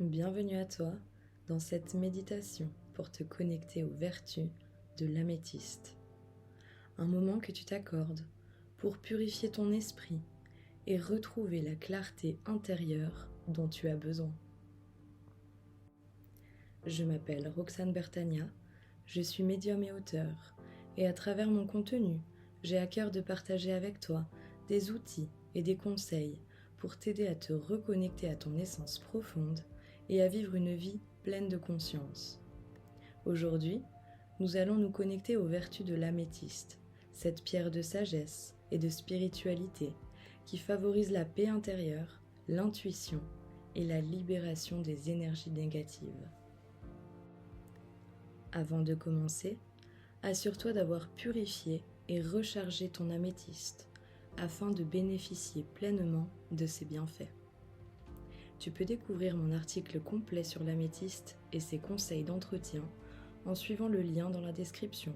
Bienvenue à toi dans cette méditation pour te connecter aux vertus de l'améthyste. Un moment que tu t'accordes pour purifier ton esprit et retrouver la clarté intérieure dont tu as besoin. Je m'appelle Roxane Bertagna, je suis médium et auteur, et à travers mon contenu, j'ai à cœur de partager avec toi des outils et des conseils pour t'aider à te reconnecter à ton essence profonde et à vivre une vie pleine de conscience. Aujourd'hui, nous allons nous connecter aux vertus de l'améthyste, cette pierre de sagesse et de spiritualité qui favorise la paix intérieure, l'intuition et la libération des énergies négatives. Avant de commencer, assure-toi d'avoir purifié et rechargé ton améthyste afin de bénéficier pleinement de ses bienfaits. Tu peux découvrir mon article complet sur l'améthyste et ses conseils d'entretien en suivant le lien dans la description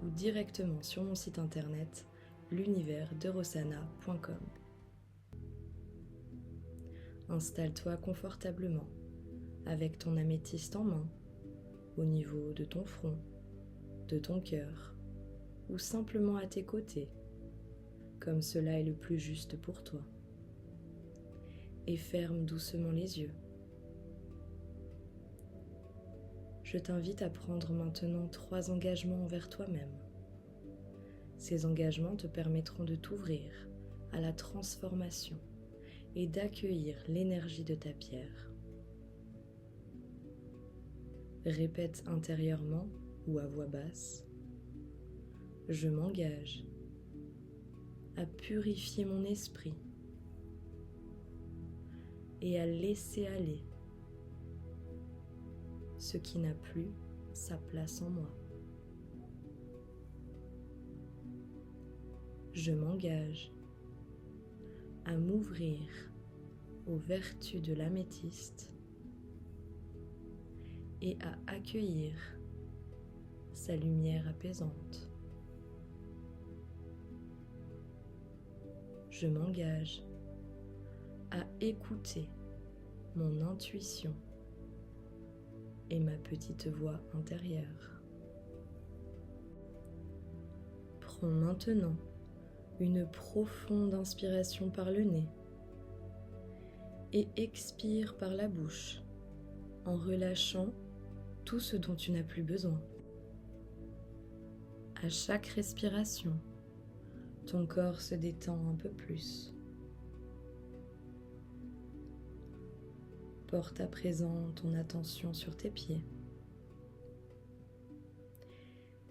ou directement sur mon site internet l'universderosana.com. Installe-toi confortablement avec ton améthyste en main, au niveau de ton front, de ton cœur ou simplement à tes côtés, comme cela est le plus juste pour toi. Et ferme doucement les yeux. Je t'invite à prendre maintenant 3 engagements envers toi-même. Ces engagements te permettront de t'ouvrir à la transformation et d'accueillir l'énergie de ta pierre. Répète intérieurement ou à voix basse: je m'engage à purifier mon esprit et à laisser aller ce qui n'a plus sa place en moi. Je m'engage à m'ouvrir aux vertus de l'améthyste et à accueillir sa lumière apaisante. Je m'engage à écouter mon intuition et ma petite voix intérieure. Prends maintenant une profonde inspiration par le nez et expire par la bouche en relâchant tout ce dont tu n'as plus besoin. À chaque respiration, ton corps se détend un peu plus. Porte à présent ton attention sur tes pieds.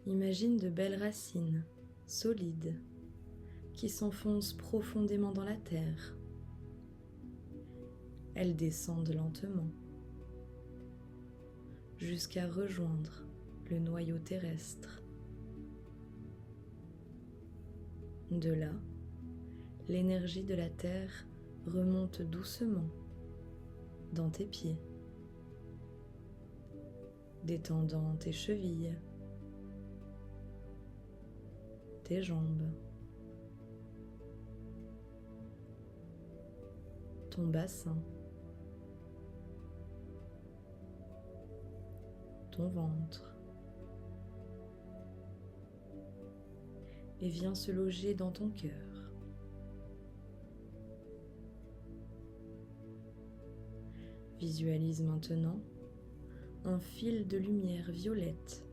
Imagine de belles racines solides qui s'enfoncent profondément dans la terre. Elles descendent lentement jusqu'à rejoindre le noyau terrestre. De là, l'énergie de la terre remonte doucement dans tes pieds, détendant tes chevilles, tes jambes, ton bassin, ton ventre, et vient se loger dans ton cœur. Visualise maintenant un fil de lumière violette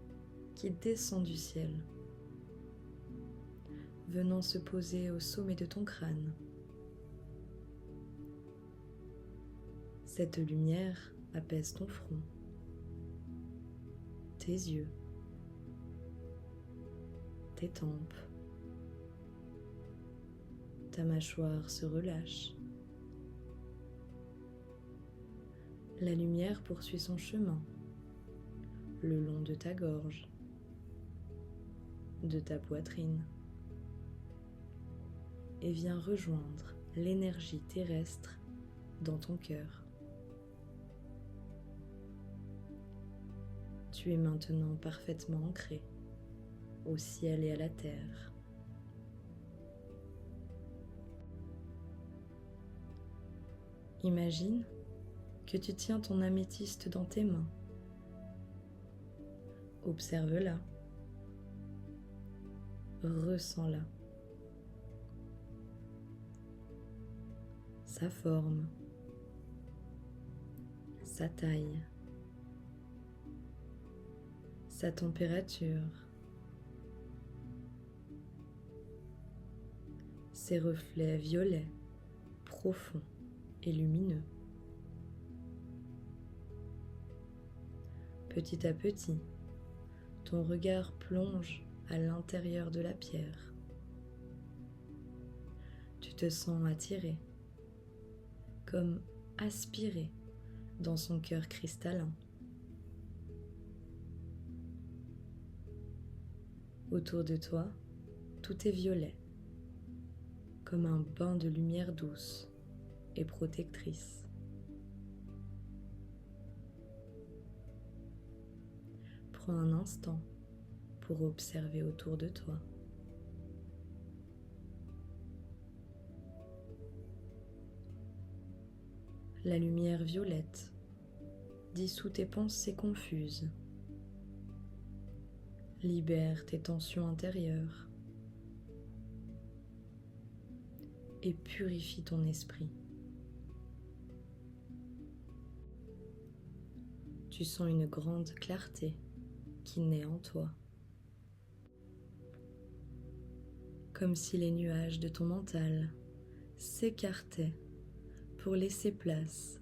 qui descend du ciel, venant se poser au sommet de ton crâne. Cette lumière apaise ton front, tes yeux, tes tempes. Ta mâchoire se relâche. La lumière poursuit son chemin le long de ta gorge, de ta poitrine, et vient rejoindre l'énergie terrestre dans ton cœur. Tu es maintenant parfaitement ancré au ciel et à la terre. Imagine que tu tiens ton améthyste dans tes mains. Observe-la. Ressens-la. Sa forme, sa taille, sa température, ses reflets violets, profonds et lumineux. Petit à petit, ton regard plonge à l'intérieur de la pierre. Tu te sens attiré, comme aspiré dans son cœur cristallin. Autour de toi, tout est violet, comme un bain de lumière douce et protectrice. Prends un instant pour observer autour de toi. La lumière violette dissout tes pensées confuses, libère tes tensions intérieures et purifie ton esprit. Tu sens une grande clarté qui naît en toi, comme si les nuages de ton mental s'écartaient pour laisser place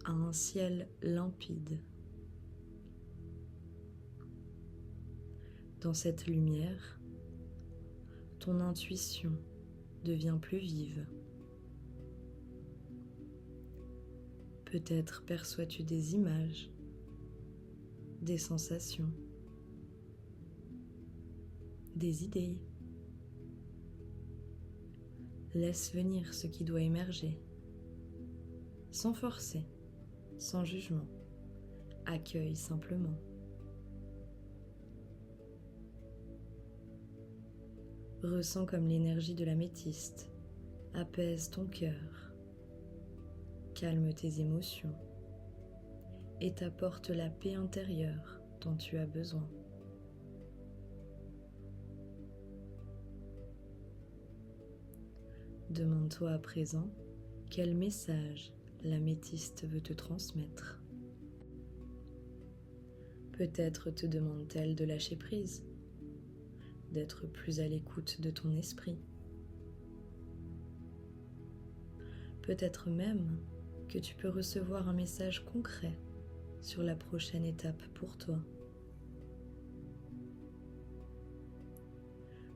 à un ciel limpide. Dans cette lumière, ton intuition devient plus vive. Peut-être perçois-tu des images, des sensations, des idées. Laisse venir ce qui doit émerger. Sans forcer, sans jugement, accueille simplement. Ressens comme l'énergie de l'améthyste apaise ton cœur, calme tes émotions et t'apporte la paix intérieure dont tu as besoin. Demande-toi à présent quel message l'améthyste veut te transmettre. Peut-être te demande-t-elle de lâcher prise, d'être plus à l'écoute de ton esprit. Peut-être même que tu peux recevoir un message concret sur la prochaine étape pour toi.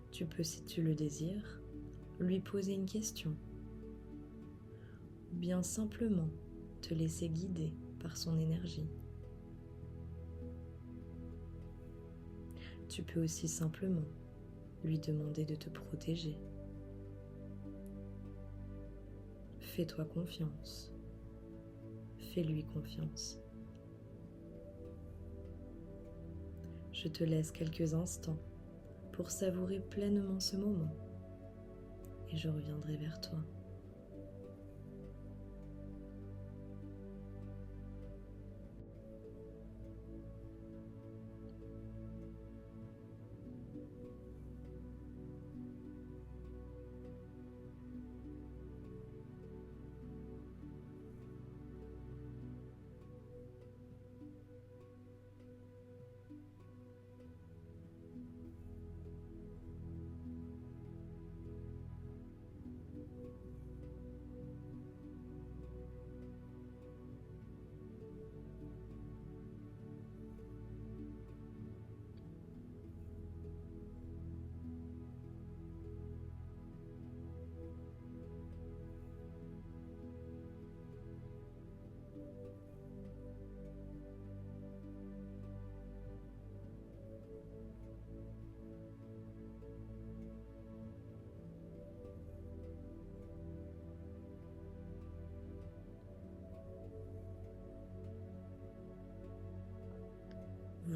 Tu peux, si tu le désires, lui poser une question, ou bien simplement te laisser guider par son énergie. Tu peux aussi simplement lui demander de te protéger. Fais-toi confiance. Fais-lui confiance. Je te laisse quelques instants pour savourer pleinement ce moment et je reviendrai vers toi.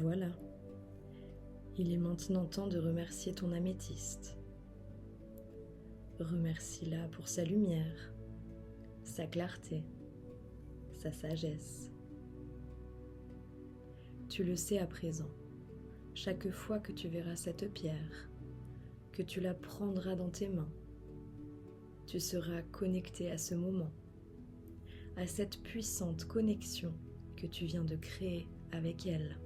Voilà, il est maintenant temps de remercier ton améthyste. Remercie-la pour sa lumière, sa clarté, sa sa sagesse. Tu le sais à présent, chaque fois que tu verras cette pierre, que tu la prendras dans tes mains, tu seras connecté à ce moment, à cette puissante connexion que tu viens de créer avec elle.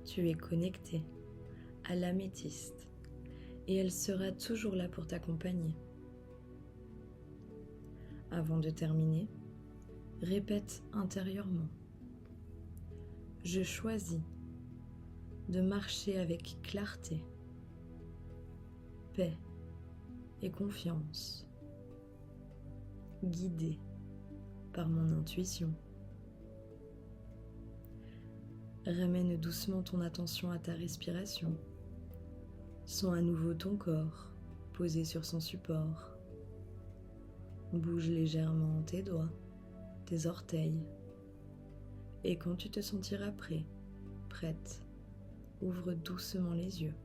Tu es connecté à l'améthyste et elle sera toujours là pour t'accompagner. Avant de terminer, répète intérieurement: je choisis de marcher avec clarté, paix et confiance, guidé par mon intuition. Ramène doucement ton attention à ta respiration. Sens à nouveau ton corps posé sur son support. Bouge légèrement tes doigts, tes orteils. Et quand tu te sentiras prêt, prête, ouvre doucement les yeux.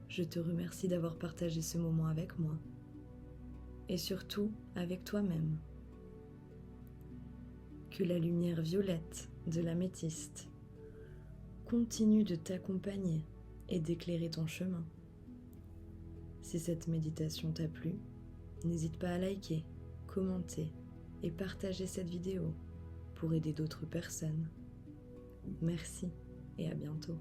Je te remercie d'avoir partagé ce moment avec moi et surtout avec toi-même. Que la lumière violette de l'améthyste continue de t'accompagner et d'éclairer ton chemin. Si cette méditation t'a plu, n'hésite pas à liker, commenter et partager cette vidéo pour aider d'autres personnes. Merci et à bientôt.